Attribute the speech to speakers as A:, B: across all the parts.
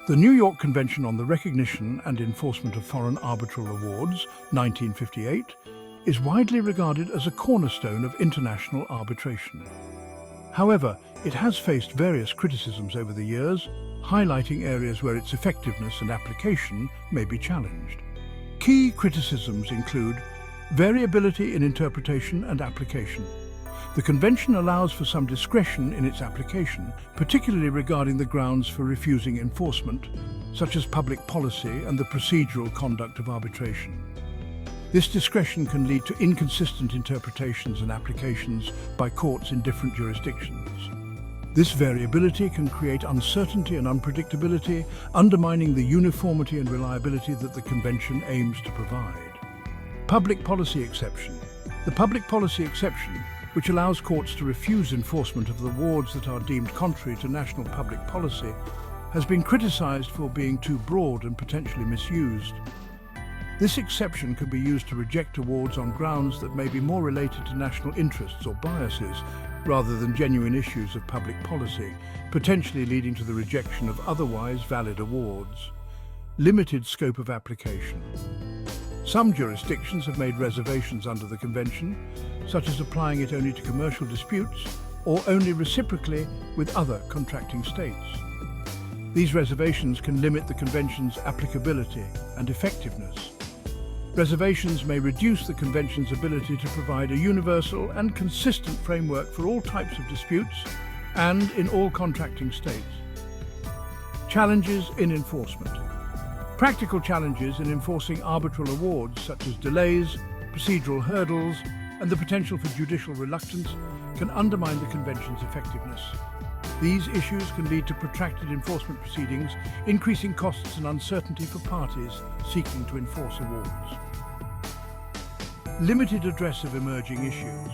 A: The New York Convention on the Recognition and Enforcement of Foreign Arbitral Awards, 1958, is widely regarded as a cornerstone of international arbitration. However, it has faced various criticisms over the years, highlighting areas where its effectiveness and application may be challenged. Key criticisms include variability in interpretation and application. The Convention allows for some discretion in its application, particularly regarding the grounds for refusing enforcement, such as public policy and the procedural conduct of arbitration. This discretion can lead to inconsistent interpretations and applications by courts in different jurisdictions. This variability can create uncertainty and unpredictability, undermining the uniformity and reliability that the Convention aims to provide. Public policy exception. The public policy exception, which allows courts to refuse enforcement of the awards that are deemed contrary to national public policy, has been criticized for being too broad and potentially misused. This exception can be used to reject awards on grounds that may be more related to national interests or biases, rather than genuine issues of public policy, potentially leading to the rejection of otherwise valid awards. Limited scope of application. Some jurisdictions have made reservations under the Convention, such as applying it only to commercial disputes or only reciprocally with other contracting states. These reservations can limit the Convention's applicability and effectiveness. Reservations may reduce the Convention's ability to provide a universal and consistent framework for all types of disputes and in all contracting states. Challenges in enforcement. Practical challenges in enforcing arbitral awards, such as delays, procedural hurdles, and the potential for judicial reluctance, can undermine the Convention's effectiveness. These issues can lead to protracted enforcement proceedings, increasing costs and uncertainty for parties seeking to enforce awards. Limited address of emerging issues.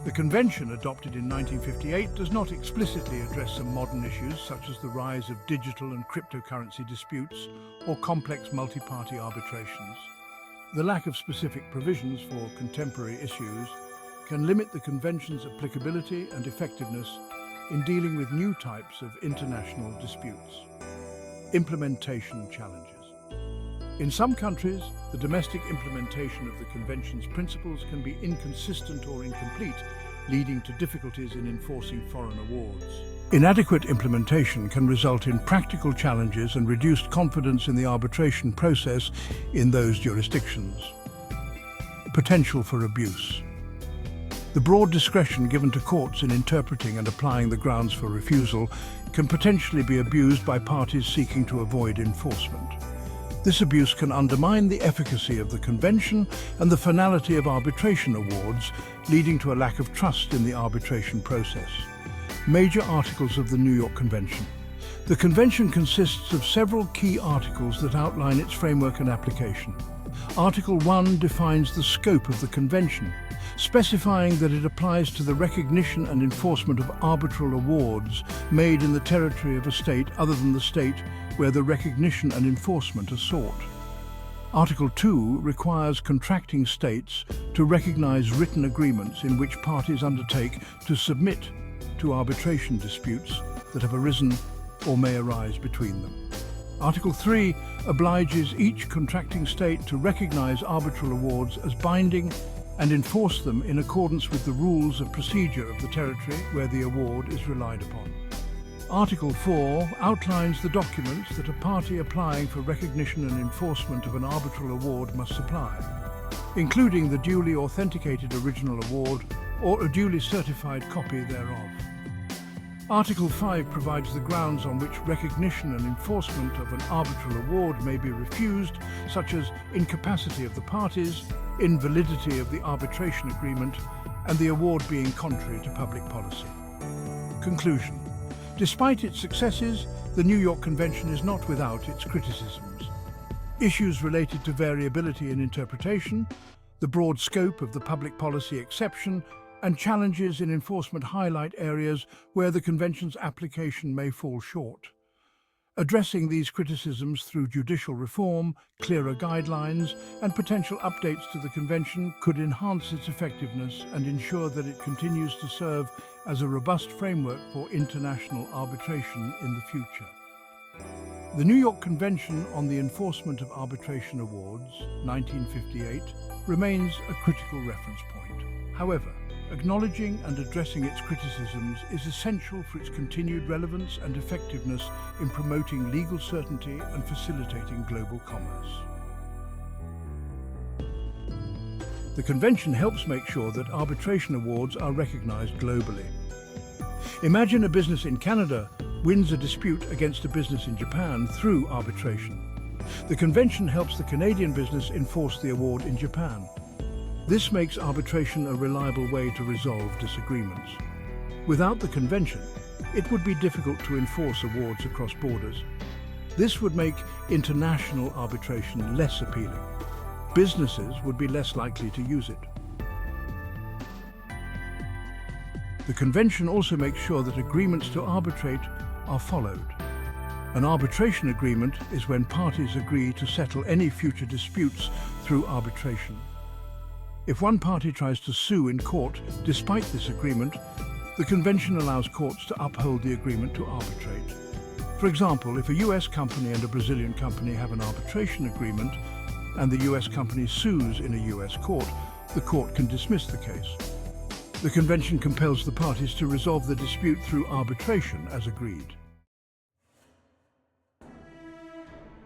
A: The Convention, adopted in 1958, does not explicitly address some modern issues such as the rise of digital and cryptocurrency disputes or complex multi-party arbitrations. The lack of specific provisions for contemporary issues can limit the Convention's applicability and effectiveness in dealing with new types of international disputes. Implementation challenges. In some countries, the domestic implementation of the Convention's principles can be inconsistent or incomplete, leading to difficulties in enforcing foreign awards. Inadequate implementation can result in practical challenges and reduced confidence in the arbitration process in those jurisdictions. Potential for abuse. The broad discretion given to courts in interpreting and applying the grounds for refusal can potentially be abused by parties seeking to avoid enforcement. This abuse can undermine the efficacy of the Convention and the finality of arbitration awards, leading to a lack of trust in the arbitration process. Major articles of the New York Convention. The Convention consists of several key articles that outline its framework and application. Article 1 defines the scope of the Convention, specifying that it applies to the recognition and enforcement of arbitral awards made in the territory of a state other than the state where the recognition and enforcement are sought. Article 2 requires contracting states to recognize written agreements in which parties undertake to submit to arbitration disputes that have arisen or may arise between them. Article 3 obliges each contracting state to recognize arbitral awards as binding and enforce them in accordance with the rules of procedure of the territory where the award is relied upon. Article 4 outlines the documents that a party applying for recognition and enforcement of an arbitral award must supply, including the duly authenticated original award or a duly certified copy thereof. Article 5 provides the grounds on which recognition and enforcement of an arbitral award may be refused, such as incapacity of the parties, invalidity of the arbitration agreement, and the award being contrary to public policy. Conclusion. Despite its successes, the New York Convention is not without its criticisms. Issues related to variability in interpretation, the broad scope of the public policy exception, and challenges in enforcement highlight areas where the Convention's application may fall short. Addressing these criticisms through judicial reform, clearer guidelines, and potential updates to the Convention could enhance its effectiveness and ensure that it continues to serve as a robust framework for international arbitration in the future. The New York Convention on the Enforcement of Arbitration Awards, 1958, remains a critical reference point. However, acknowledging and addressing its criticisms is essential for its continued relevance and effectiveness in promoting legal certainty and facilitating global commerce. The Convention helps make sure that arbitration awards are recognized globally. Imagine a business in Canada wins a dispute against a business in Japan through arbitration. The Convention helps the Canadian business enforce the award in Japan. This makes arbitration a reliable way to resolve disagreements. Without the Convention, it would be difficult to enforce awards across borders. This would make international arbitration less appealing. Businesses would be less likely to use it. The Convention also makes sure that agreements to arbitrate are followed. An arbitration agreement is when parties agree to settle any future disputes through arbitration. If one party tries to sue in court despite this agreement, the Convention allows courts to uphold the agreement to arbitrate. For example, if a US company and a Brazilian company have an arbitration agreement and the US company sues in a US court, the court can dismiss the case. The Convention compels the parties to resolve the dispute through arbitration as agreed.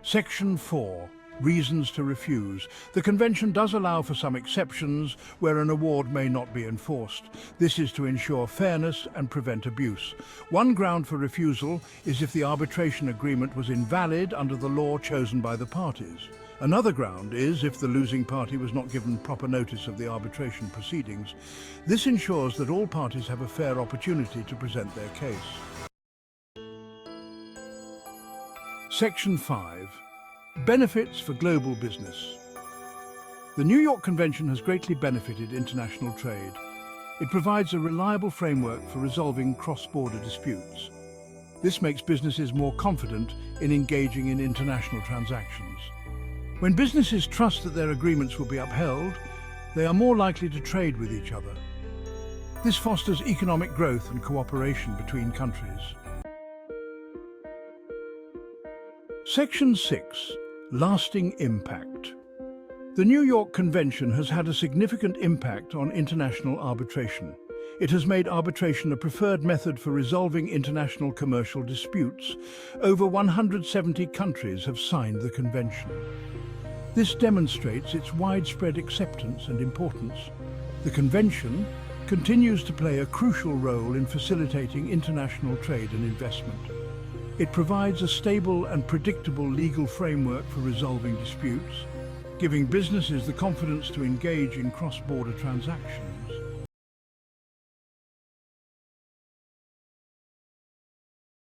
A: Section 4. Reasons to refuse. The Convention does allow for some exceptions where an award may not be enforced. This is to ensure fairness and prevent abuse. One ground for refusal is if the arbitration agreement was invalid under the law chosen by the parties. Another ground is if the losing party was not given proper notice of the arbitration proceedings. This ensures that all parties have a fair opportunity to present their case. Section 5. Benefits for global business. The New York Convention has greatly benefited international trade. It provides a reliable framework for resolving cross-border disputes. This makes businesses more confident in engaging in international transactions. When businesses trust that their agreements will be upheld, they are more likely to trade with each other. This fosters economic growth and cooperation between countries. Section 6. Lasting impact. The New York Convention has had a significant impact on international arbitration. It has made arbitration a preferred method for resolving international commercial disputes. Over 170 countries have signed the Convention. This demonstrates its widespread acceptance and importance. The Convention continues to play a crucial role in facilitating international trade and investment. It provides a stable and predictable legal framework for resolving disputes, giving businesses the confidence to engage in cross-border transactions.